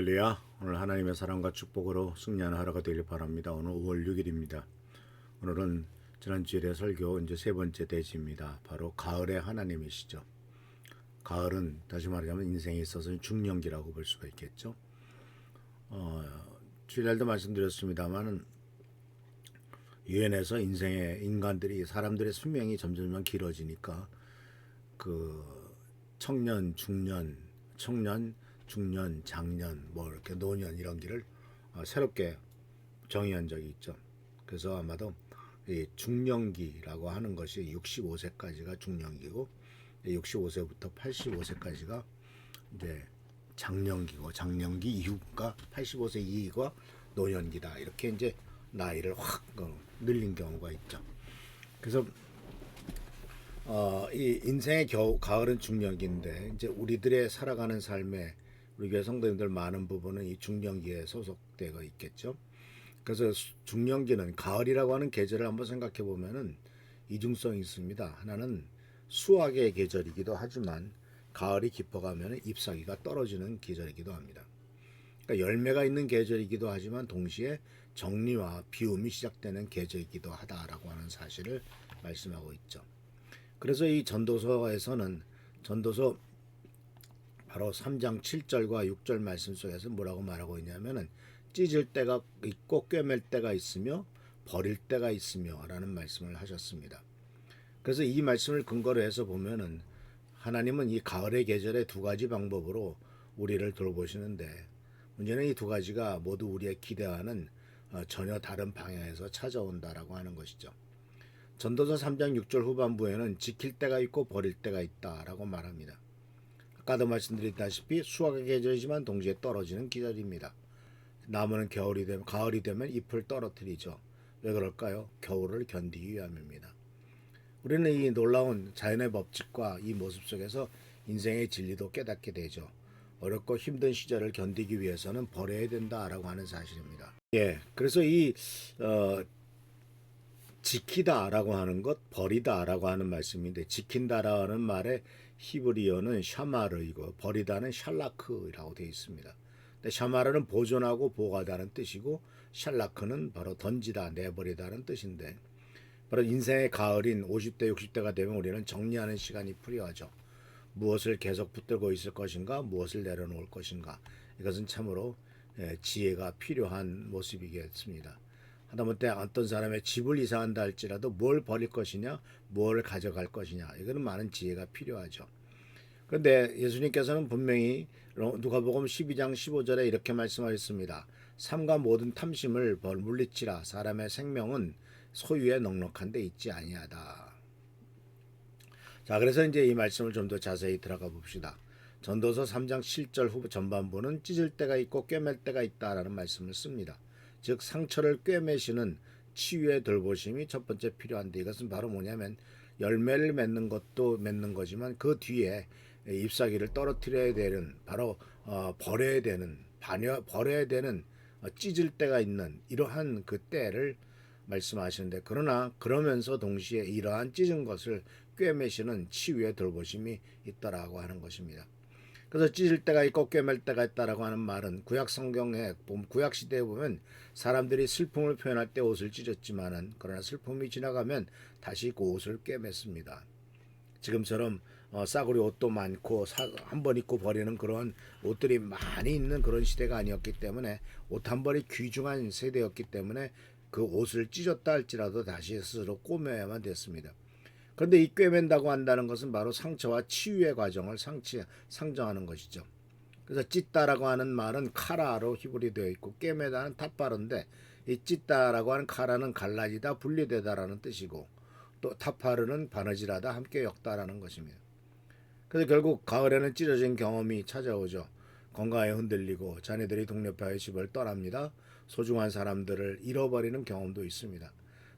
할렐루야. 오늘 하나님의 사랑과 축복으로 승리하는 하루가 되길 바랍니다. 오늘 5월 6일입니다. 오늘은 지난 주일의 설교 이제 세 번째 대지입니다. 바로 가을의 하나님이시죠. 가을은 다시 말하자면 인생에 있어서 중년기라고 볼 수가 있겠죠. 주일날도 말씀드렸습니다만은 유엔에서 사람들의 수명이 점점 길어지니까 그 청년, 중년, 장년, 뭐 이렇게 노년 이런 길을 새롭게 정의한 적이 있죠. 그래서 아마도 이 중년기라고 하는 것이 65세까지가 중년기고 65세부터 85세까지가 이제 장년기고 장년기 이후가 85세 이후가 노년기다. 이렇게 이제 나이를 확 늘린 경우가 있죠. 그래서 이 인생의 가을은 중년기인데 이제 우리들의 살아가는 삶에 우리 교회 성도님들 많은 부분은 이 중년기에 소속되어 있겠죠. 그래서 중년기는 가을이라고 하는 계절을 한번 생각해 보면은 이중성이 있습니다. 하나는 수확의 계절이기도 하지만 가을이 깊어가면 잎사귀가 떨어지는 계절이기도 합니다. 그러니까 열매가 있는 계절이기도 하지만 동시에 정리와 비움이 시작되는 계절이기도 하다라고 하는 사실을 말씀하고 있죠. 그래서 이 전도서에서는 전도서 바로 3장 7절과 6절 말씀 속에서 뭐라고 말하고 있냐면은 찢을 때가 있고 꿰맬 때가 있으며 버릴 때가 있으며 라는 말씀을 하셨습니다. 그래서 이 말씀을 근거로 해서 보면은 하나님은 이 가을의 계절의 두 가지 방법으로 우리를 돌보시는데 문제는 이 두 가지가 모두 우리의 기대와는 전혀 다른 방향에서 찾아온다라고 하는 것이죠. 전도서 3장 6절 후반부에는 지킬 때가 있고 버릴 때가 있다라고 말합니다. 아까도 말씀드렸다시피 수확의 계절이지만 동시에 떨어지는 계절입니다. 나무는 가을이 되면 잎을 떨어뜨리죠. 왜 그럴까요? 겨울을 견디기 위함입니다. 우리는 이 놀라운 자연의 법칙과 이 모습 속에서 인생의 진리도 깨닫게 되죠. 어렵고 힘든 시절을 견디기 위해서는 버려야 된다라고 하는 사실입니다. 그래서 이 지키다라고 하는 것, 버리다라고 하는 말씀인데 지킨다라는 말의 히브리어는 샤마르이고 버리다는 샬라크라고 되어 있습니다. 근데 샤마르는 보존하고 보관하다는 뜻이고 샬라크는 바로 던지다, 내버리다는 뜻인데 바로 인생의 가을인 50대, 60대가 되면 우리는 정리하는 시간이 필요하죠. 무엇을 계속 붙들고 있을 것인가, 무엇을 내려놓을 것인가. 이것은 참으로 지혜가 필요한 모습이겠습니다. 하다못해 어떤 사람의 집을 이사한다 할지라도 뭘 버릴 것이냐, 뭘 가져갈 것이냐, 이거는 많은 지혜가 필요하죠. 그런데 예수님께서는 분명히 누가복음 12장 15절에 이렇게 말씀하셨습니다. 삼가 모든 탐심을 물리치라. 사람의 생명은 소유에 넉넉한 데 있지 아니하다. 자, 그래서 이제 이 말씀을 좀 더 자세히 들어가 봅시다. 전도서 3장 7절 후 전반부는 찢을 때가 있고 꿰맬 때가 있다라는 말씀을 씁니다. 즉 상처를 꿰매시는 치유의 돌보심이 첫 번째 필요한데 이것은 바로 뭐냐면 열매를 맺는 것도 맺는 거지만 그 뒤에 잎사귀를 떨어뜨려야 되는 바로 버려야 되는 찢을 때가 있는 이러한 그 때를 말씀하시는데 그러면서 동시에 이러한 찢은 것을 꿰매시는 치유의 돌보심이 있다라고 하는 것입니다. 그래서 찢을 때가 있고 꿰맬 때가 있다라고 하는 말은 구약 성경에 구약 시대에 보면 사람들이 슬픔을 표현할 때 옷을 찢었지만은 그러나 슬픔이 지나가면 다시 그 옷을 꿰맸습니다. 지금처럼 싸구려 옷도 많고 한 번 입고 버리는 그런 옷들이 많이 있는 그런 시대가 아니었기 때문에 옷 한 벌이 귀중한 세대였기 때문에 그 옷을 찢었다 할지라도 다시 스스로 꼬매야만 됐습니다. 그런데 이 꿰맨다고 한다는 것은 바로 상처와 치유의 과정을 상정하는 것이죠. 그래서 찢다라고 하는 말은 카라로 히브리 되어 있고 꿰매다는 타파르인데 이 찢다라고 하는 카라는 갈라지다, 분리되다라는 뜻이고 또 타파르는 바느질하다, 함께 엮다라는 것입니다. 그래서 결국 가을에는 찢어진 경험이 찾아오죠. 건강에 흔들리고 자녀들이 동료파의 집을 떠납니다. 소중한 사람들을 잃어버리는 경험도 있습니다.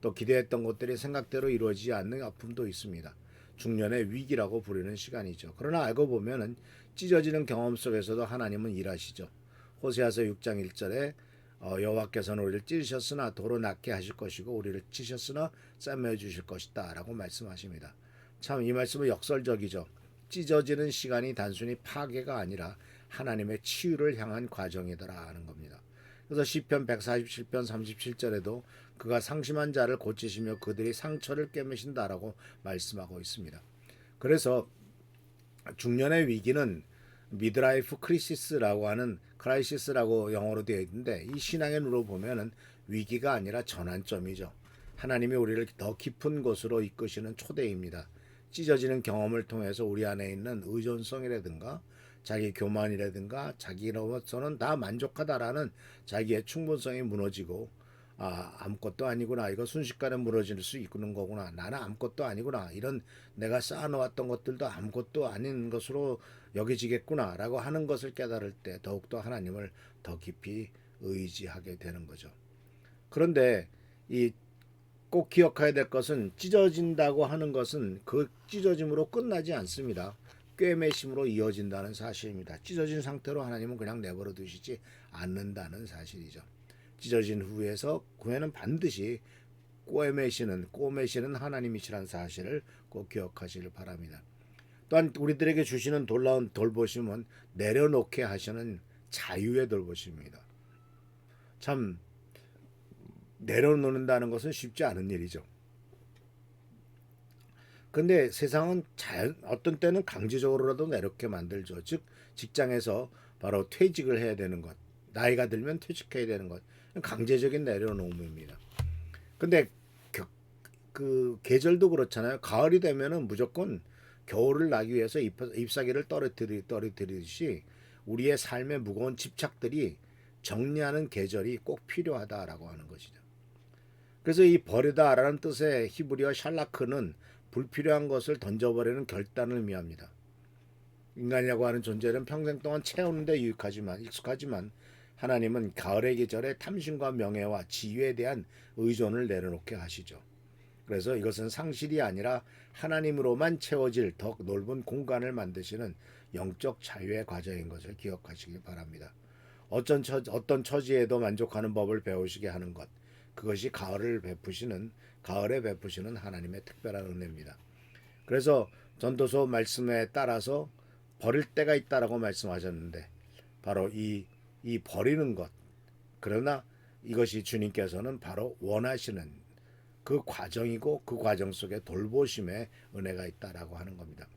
또 기대했던 것들이 생각대로 이루어지지 않는 아픔도 있습니다. 중년의 위기라고 부르는 시간이죠. 그러나 알고 보면은 찢어지는 경험 속에서도 하나님은 일하시죠. 호세아서 6장 1절에 여호와께서는 우리를 찢으셨으나 도로 낫게 하실 것이고 우리를 치셨으나 싸매어 주실 것이다 라고 말씀하십니다. 참 이 말씀은 역설적이죠. 찢어지는 시간이 단순히 파괴가 아니라 하나님의 치유를 향한 과정이더라 하는 겁니다. 그래서 시편 147편 37절에도 그가 상심한 자를 고치시며 그들이 상처를 꿰매신다라고 말씀하고 있습니다. 그래서 중년의 위기는 미드라이프 크리시스라고 하는 크라이시스라고 영어로 되어 있는데 이 신앙의 눈으로 보면은 위기가 아니라 전환점이죠. 하나님이 우리를 더 깊은 곳으로 이끄시는 초대입니다. 찢어지는 경험을 통해서 우리 안에 있는 의존성이라든가 자기 교만이라든가 자기로서는 다 만족하다라는 자기의 충분성이 무너지고 아무것도 아니구나. 이거 순식간에 무너질 수 있는 거구나. 나는 아무것도 아니구나. 이런 내가 쌓아놓았던 것들도 아무것도 아닌 것으로 여겨지겠구나. 라고 하는 것을 깨달을 때 더욱더 하나님을 더 깊이 의지하게 되는 거죠. 그런데 이 꼭 기억해야 될 것은 찢어진다고 하는 것은 그 찢어짐으로 끝나지 않습니다. 꿰매심으로 이어진다는 사실입니다. 찢어진 상태로 하나님은 그냥 내버려 두시지 않는다는 사실이죠. 찢어진 후에서 구에는 반드시 꼬매시는 하나님이시라는 사실을 꼭 기억하시길 바랍니다. 또한 우리들에게 주시는 놀라운 돌보심은 내려놓게 하시는 자유의 돌보심입니다. 참 내려놓는다는 것은 쉽지 않은 일이죠. 근데 세상은 어떤 때는 강제적으로라도 내려놓게 만들죠. 즉 직장에서 바로 퇴직을 해야 되는 것, 나이가 들면 퇴직해야 되는 것, 강제적인 내려놓음입니다. 근데 그 계절도 그렇잖아요. 가을이 되면은 무조건 겨울을 나기 위해서 잎사귀를 떨어뜨리듯이 우리의 삶의 무거운 집착들이 정리하는 계절이 꼭 필요하다라고 하는 것이죠. 그래서 이 버리다라는 뜻의 히브리어 샬라크는 불필요한 것을 던져버리는 결단을 의미합니다. 인간이라고 하는 존재는 평생 동안 채우는데 익숙하지만 하나님은 가을의 계절에 탐심과 명예와 지위에 대한 의존을 내려놓게 하시죠. 그래서 이것은 상실이 아니라 하나님으로만 채워질 더 넓은 공간을 만드시는 영적 자유의 과정인 것을 기억하시기 바랍니다. 어떤 처지에도 만족하는 법을 배우시게 하는 것, 그것이 가을에 베푸시는 하나님의 특별한 은혜입니다. 그래서 전도서 말씀에 따라서 버릴 때가 있다라고 말씀하셨는데 바로 이 버리는 것, 그러나 이것이 주님께서는 바로 원하시는 그 과정이고 그 과정 속에 돌보심의 은혜가 있다라고 하는 겁니다.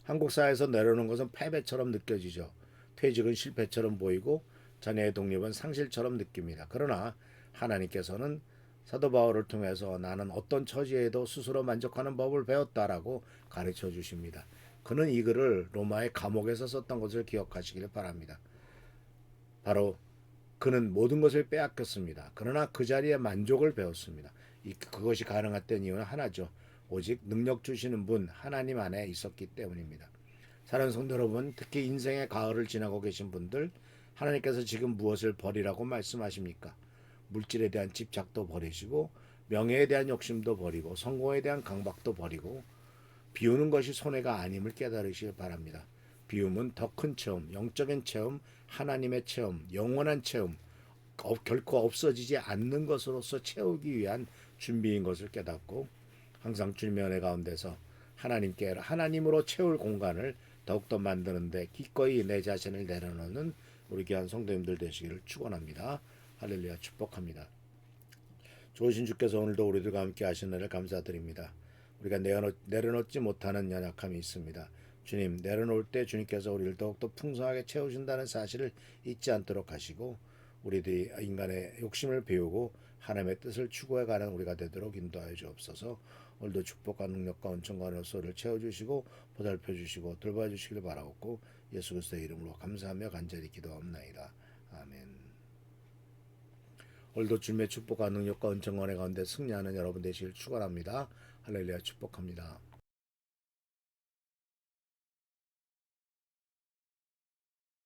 한국 사회에서 내려놓는 것은 패배처럼 느껴지죠. 퇴직은 실패처럼 보이고 자녀의 독립은 상실처럼 느낍니다. 그러나 하나님께서는 사도 바울을 통해서 나는 어떤 처지에도 스스로 만족하는 법을 배웠다라고 가르쳐 주십니다. 그는 이 글을 로마의 감옥에서 썼던 것을 기억하시길 바랍니다. 바로 그는 모든 것을 빼앗겼습니다. 그러나 그 자리에 만족을 배웠습니다. 그것이 가능했던 이유는 하나죠. 오직 능력 주시는 분 하나님 안에 있었기 때문입니다. 사랑하는 성도 여러분, 특히 인생의 가을을 지나고 계신 분들, 하나님께서 지금 무엇을 버리라고 말씀하십니까? 물질에 대한 집착도 버리시고 명예에 대한 욕심도 버리고 성공에 대한 강박도 버리고 비우는 것이 손해가 아님을 깨달으시길 바랍니다. 비움은 더 큰 체험, 영적인 체험, 하나님의 체험, 영원한 체험, 결코 없어지지 않는 것으로서 채우기 위한 준비인 것을 깨닫고 항상 주님의 은혜 가운데서 하나님으로 채울 공간을 더욱더 만드는데 기꺼이 내 자신을 내려놓는 우리 귀한 성도님들 되시기를 축원합니다. 할렐루야, 축복합니다. 좋으신 주께서 오늘도 우리들과 함께 하신 은혜를 감사드립니다. 우리가 내려놓지 못하는 연약함이 있습니다. 주님, 내려놓을 때 주님께서 우리를 더욱더 풍성하게 채우신다는 사실을 잊지 않도록 하시고 우리들이 인간의 욕심을 배우고 하나님의 뜻을 추구해가는 우리가 되도록 인도하여 주옵소서. 오늘도 축복과 능력과 은총과 은혜를 채워주시고 보살펴주시고 돌봐주시길 바라옵고 예수 그리스도의 이름으로 감사하며 간절히 기도합나이다. 아멘. 오늘도 주님의 축복과 능력과 은총과 은혜 가운데 승리하는 여러분 되시길 축원합니다. 할렐루야, 축복합니다.